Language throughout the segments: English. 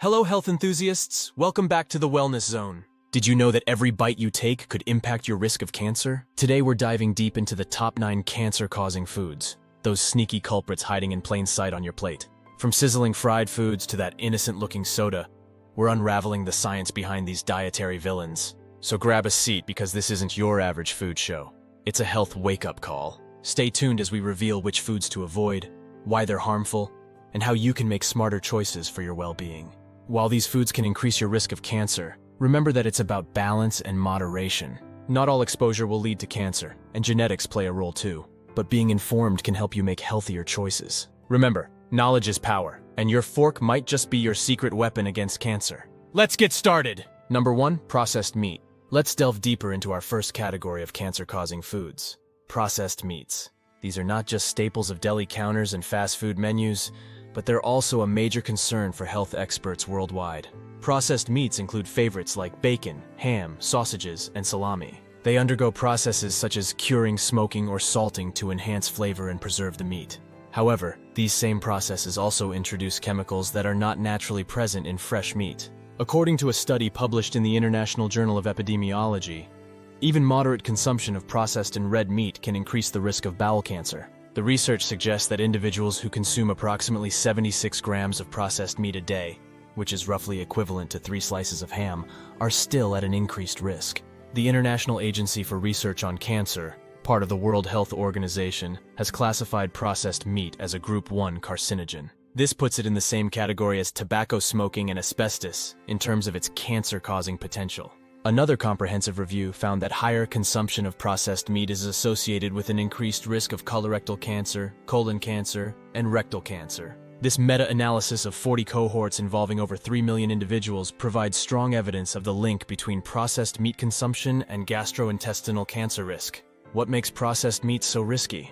Hello, health enthusiasts. Welcome back to the Wellness Zone. Did you know that every bite you take could impact your risk of cancer? Today we're diving deep into the top 9 cancer-causing foods, those sneaky culprits hiding in plain sight on your plate. From sizzling fried foods to that innocent-looking soda, we're unraveling the science behind these dietary villains. So grab a seat because this isn't your average food show. It's a health wake-up call. Stay tuned as we reveal which foods to avoid, why they're harmful, and how you can make smarter choices for your well-being. While these foods can increase your risk of cancer, remember that it's about balance and moderation. Not all exposure will lead to cancer, and genetics play a role too. But being informed can help you make healthier choices. Remember, knowledge is power, and your fork might just be your secret weapon against cancer. Let's get started! Number 1, processed meat. Let's delve deeper into our first category of cancer-causing foods, processed meats. These are not just staples of deli counters and fast food menus, but they're also a major concern for health experts worldwide. Processed meats include favorites like bacon, ham, sausages, and salami. They undergo processes such as curing, smoking, or salting to enhance flavor and preserve the meat. However, these same processes also introduce chemicals that are not naturally present in fresh meat. According to a study published in the International Journal of Epidemiology, even moderate consumption of processed and red meat can increase the risk of bowel cancer. The research suggests that individuals who consume approximately 76 grams of processed meat a day, which is roughly equivalent to 3 slices of ham, are still at an increased risk. The International Agency for Research on Cancer, part of the World Health Organization, has classified processed meat as a Group 1 carcinogen. This puts it in the same category as tobacco smoking and asbestos in terms of its cancer-causing potential. Another comprehensive review found that higher consumption of processed meat is associated with an increased risk of colorectal cancer, colon cancer, and rectal cancer. This meta-analysis of 40 cohorts involving over 3 million individuals provides strong evidence of the link between processed meat consumption and gastrointestinal cancer risk. What makes processed meat so risky?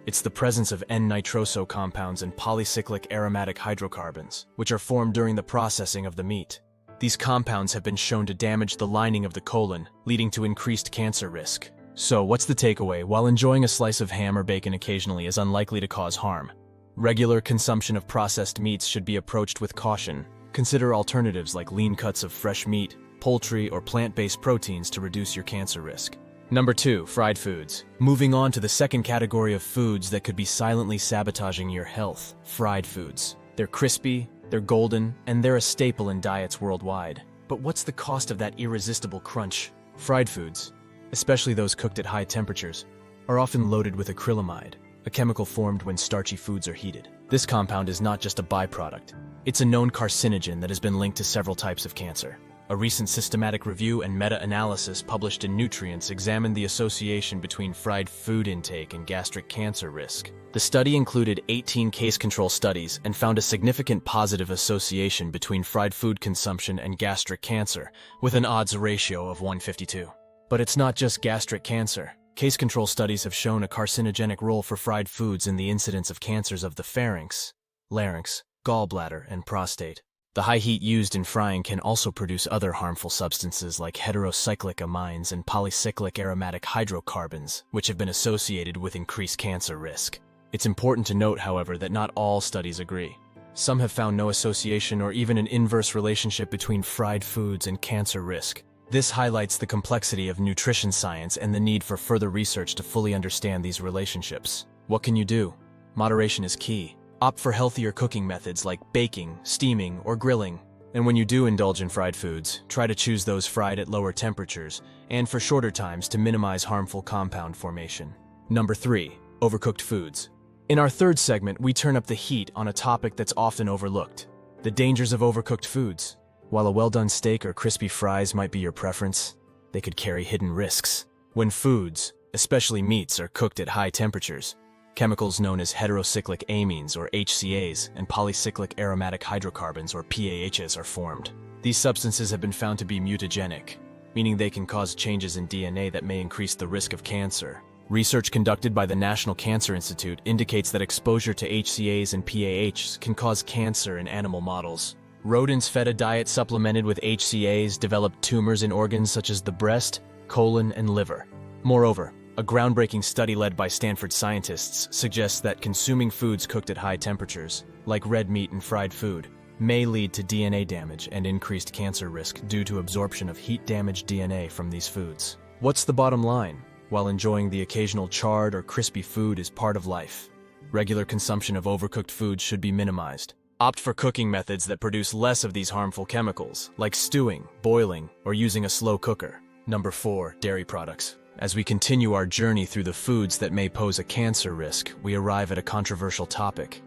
It's the presence of N-nitroso compounds and polycyclic aromatic hydrocarbons, which are formed during the processing of the meat. These compounds have been shown to damage the lining of the colon, leading to increased cancer risk. So, what's the takeaway? While enjoying a slice of ham or bacon occasionally is unlikely to cause harm, regular consumption of processed meats should be approached with caution. Consider alternatives like lean cuts of fresh meat, poultry, or plant-based proteins to reduce your cancer risk. Number 2, fried foods. Moving on to the second category of foods that could be silently sabotaging your health, fried foods. They're crispy, they're golden, and they're a staple in diets worldwide. But what's the cost of that irresistible crunch? Fried foods, especially those cooked at high temperatures, are often loaded with acrylamide, a chemical formed when starchy foods are heated. This compound is not just a byproduct. It's a known carcinogen that has been linked to several types of cancer. A recent systematic review and meta-analysis published in Nutrients examined the association between fried food intake and gastric cancer risk. The study included 18 case control studies and found a significant positive association between fried food consumption and gastric cancer, with an odds ratio of 1:52. But it's not just gastric cancer. Case control studies have shown a carcinogenic role for fried foods in the incidence of cancers of the pharynx, larynx, gallbladder, and prostate. The high heat used in frying can also produce other harmful substances like heterocyclic amines and polycyclic aromatic hydrocarbons, which have been associated with increased cancer risk. It's important to note, however, that not all studies agree. Some have found no association or even an inverse relationship between fried foods and cancer risk. This highlights the complexity of nutrition science and the need for further research to fully understand these relationships. What can you do? Moderation is key. Opt for healthier cooking methods like baking, steaming, or grilling. And when you do indulge in fried foods, try to choose those fried at lower temperatures and for shorter times to minimize harmful compound formation. Number 3, overcooked foods. In our third segment, we turn up the heat on a topic that's often overlooked: the dangers of overcooked foods. While a well-done steak or crispy fries might be your preference, they could carry hidden risks. When foods, especially meats, are cooked at high temperatures, chemicals known as heterocyclic amines or HCAs and polycyclic aromatic hydrocarbons or PAHs are formed. These substances have been found to be mutagenic, meaning they can cause changes in DNA that may increase the risk of cancer. Research conducted by the National Cancer Institute indicates that exposure to HCAs and PAHs can cause cancer in animal models. Rodents fed a diet supplemented with HCAs developed tumors in organs such as the breast, colon, and liver. Moreover, a groundbreaking study led by Stanford scientists suggests that consuming foods cooked at high temperatures, like red meat and fried food, may lead to DNA damage and increased cancer risk due to absorption of heat-damaged DNA from these foods. What's the bottom line? While enjoying the occasional charred or crispy food is part of life, regular consumption of overcooked foods should be minimized. Opt for cooking methods that produce less of these harmful chemicals, like stewing, boiling, or using a slow cooker. Number 4, dairy products. As we continue our journey through the foods that may pose a cancer risk, we arrive at a controversial topic: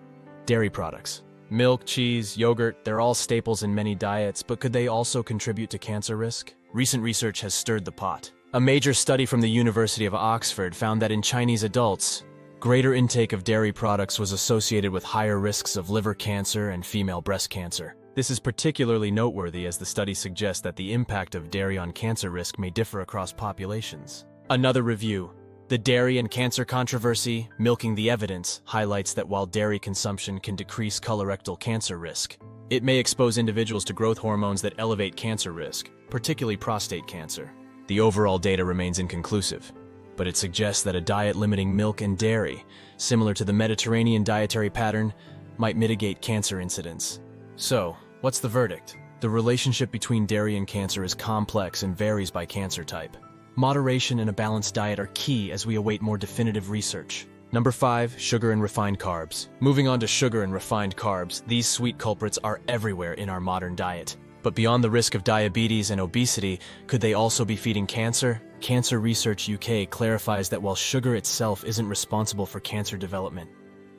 dairy products. Milk, cheese, yogurt, they're all staples in many diets, but could they also contribute to cancer risk? Recent research has stirred the pot. A major study from the University of Oxford found that in Chinese adults, greater intake of dairy products was associated with higher risks of liver cancer and female breast cancer. This is particularly noteworthy as the study suggests that the impact of dairy on cancer risk may differ across populations. Another review, The Dairy and Cancer Controversy, Milking the Evidence, highlights that while dairy consumption can decrease colorectal cancer risk, it may expose individuals to growth hormones that elevate cancer risk, particularly prostate cancer. The overall data remains inconclusive, but it suggests that a diet limiting milk and dairy, similar to the Mediterranean dietary pattern, might mitigate cancer incidence. So, what's the verdict? The relationship between dairy and cancer is complex and varies by cancer type. Moderation and a balanced diet are key as we await more definitive research. Number 5, sugar and refined carbs. Moving on to sugar and refined carbs, these sweet culprits are everywhere in our modern diet. But beyond the risk of diabetes and obesity, could they also be feeding cancer? Cancer Research UK clarifies that while sugar itself isn't responsible for cancer development,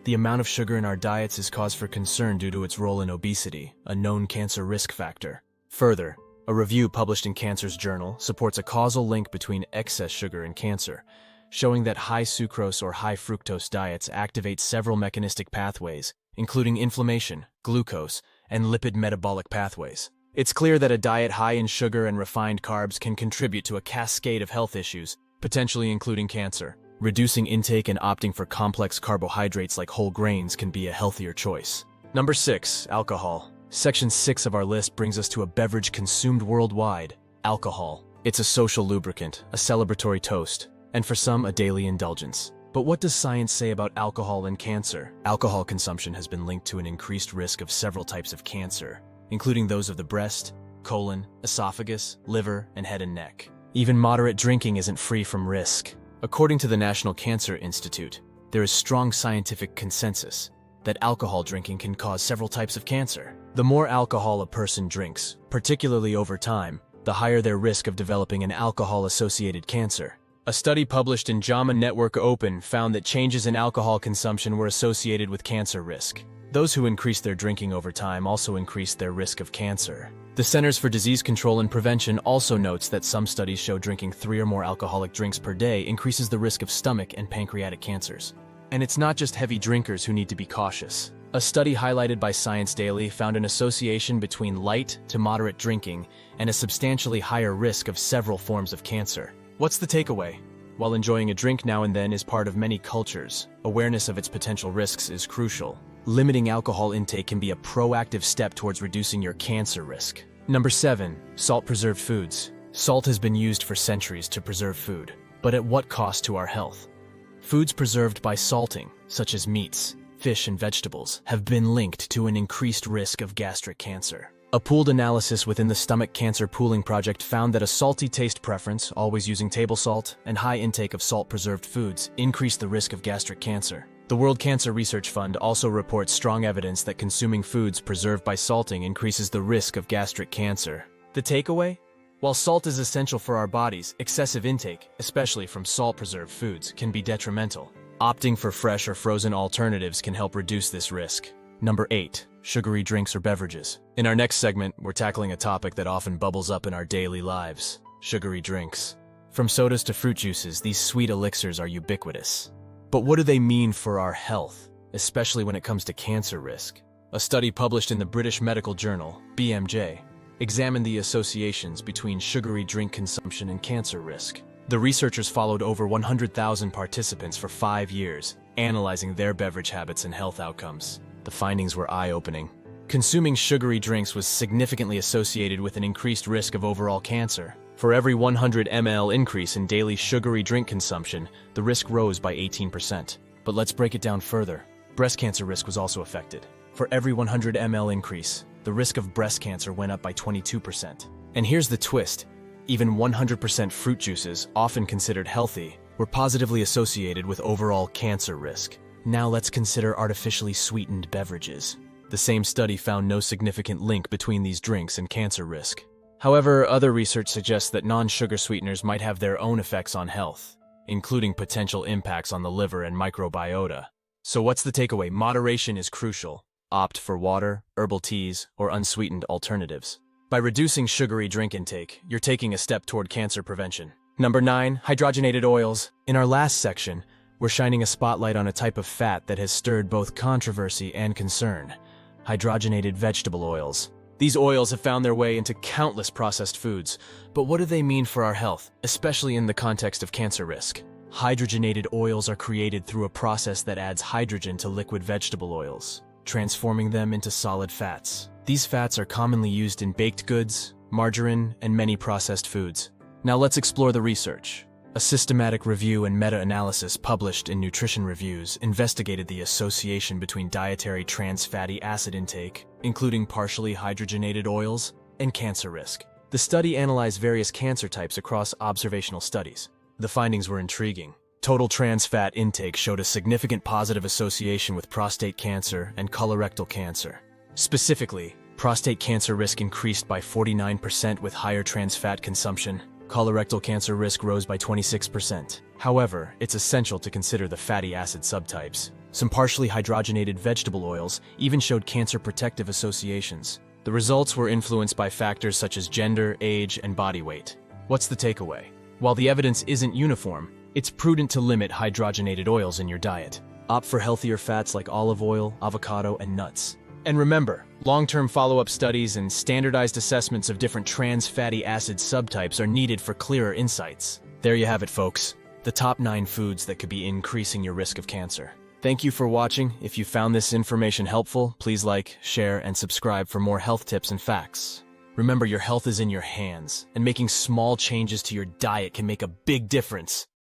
the amount of sugar in our diets is cause for concern due to its role in obesity, a known cancer risk factor. Further, a review published in Cancer's Journal supports a causal link between excess sugar and cancer, showing that high sucrose or high fructose diets activate several mechanistic pathways, including inflammation, glucose, and lipid metabolic pathways. It's clear that a diet high in sugar and refined carbs can contribute to a cascade of health issues, potentially including cancer. Reducing intake and opting for complex carbohydrates like whole grains can be a healthier choice. Number 6, alcohol. Section 6 of our list brings us to a beverage consumed worldwide: alcohol. It's a social lubricant, a celebratory toast, and for some, a daily indulgence. But what does science say about alcohol and cancer? Alcohol consumption has been linked to an increased risk of several types of cancer, including those of the breast, colon, esophagus, liver, and head and neck. Even moderate drinking isn't free from risk. According to the National Cancer Institute, there is strong scientific consensus that alcohol drinking can cause several types of cancer. The more alcohol a person drinks, particularly over time, the higher their risk of developing an alcohol-associated cancer. A study published in JAMA Network Open found that changes in alcohol consumption were associated with cancer risk. Those who increased their drinking over time also increased their risk of cancer. The Centers for Disease Control and Prevention also notes that some studies show drinking 3 or more alcoholic drinks per day increases the risk of stomach and pancreatic cancers. And it's not just heavy drinkers who need to be cautious. A study highlighted by Science Daily found an association between light to moderate drinking and a substantially higher risk of several forms of cancer. What's the takeaway? While enjoying a drink now and then is part of many cultures, awareness of its potential risks is crucial. Limiting alcohol intake can be a proactive step towards reducing your cancer risk. Number 7, salt-preserved foods. Salt has been used for centuries to preserve food, but at what cost to our health? Foods preserved by salting, such as meats, fish, and vegetables, have been linked to an increased risk of gastric cancer. A pooled analysis within the Stomach Cancer Pooling Project found that a salty taste preference, always using table salt, and high intake of salt-preserved foods increased the risk of gastric cancer. The World Cancer Research Fund also reports strong evidence that consuming foods preserved by salting increases the risk of gastric cancer. The takeaway? While salt is essential for our bodies, excessive intake, especially from salt-preserved foods, can be detrimental. Opting for fresh or frozen alternatives can help reduce this risk. Number 8, sugary drinks or beverages. In our next segment, we're tackling a topic that often bubbles up in our daily lives: sugary drinks. From sodas to fruit juices, these sweet elixirs are ubiquitous. But what do they mean for our health, especially when it comes to cancer risk? A study published in the British Medical Journal, BMJ, examined the associations between sugary drink consumption and cancer risk. The researchers followed over 100,000 participants for 5 years, analyzing their beverage habits and health outcomes. The findings were eye-opening. Consuming sugary drinks was significantly associated with an increased risk of overall cancer. For every 100 ml increase in daily sugary drink consumption, the risk rose by 18%. But let's break it down further. Breast cancer risk was also affected. For every 100 ml increase, the risk of breast cancer went up by 22%. And here's the twist. Even 100% fruit juices, often considered healthy, were positively associated with overall cancer risk. Now let's consider artificially sweetened beverages. The same study found no significant link between these drinks and cancer risk. However, other research suggests that non-sugar sweeteners might have their own effects on health, including potential impacts on the liver and microbiota. So what's the takeaway? Moderation is crucial. Opt for water, herbal teas, or unsweetened alternatives. By reducing sugary drink intake, you're taking a step toward cancer prevention. Number 9, hydrogenated oils. In our last section, we're shining a spotlight on a type of fat that has stirred both controversy and concern: hydrogenated vegetable oils. These oils have found their way into countless processed foods, but what do they mean for our health, especially in the context of cancer risk? Hydrogenated oils are created through a process that adds hydrogen to liquid vegetable oils, transforming them into solid fats. These fats are commonly used in baked goods, margarine, and many processed foods. Now let's explore the research. A systematic review and meta-analysis published in Nutrition Reviews investigated the association between dietary trans fatty acid intake, including partially hydrogenated oils, and cancer risk. The study analyzed various cancer types across observational studies. The findings were intriguing. Total trans fat intake showed a significant positive association with prostate cancer and colorectal cancer. Specifically, prostate cancer risk increased by 49% with higher trans fat consumption. Colorectal cancer risk rose by 26%. However, it's essential to consider the fatty acid subtypes. Some partially hydrogenated vegetable oils even showed cancer protective associations. The results were influenced by factors such as gender, age, and body weight. What's the takeaway? While the evidence isn't uniform, it's prudent to limit hydrogenated oils in your diet. Opt for healthier fats like olive oil, avocado, and nuts. And remember, long-term follow-up studies and standardized assessments of different trans fatty acid subtypes are needed for clearer insights. There you have it, folks. The top 9 foods that could be increasing your risk of cancer. Thank you for watching. If you found this information helpful, please like, share, and subscribe for more health tips and facts. Remember, your health is in your hands, and making small changes to your diet can make a big difference.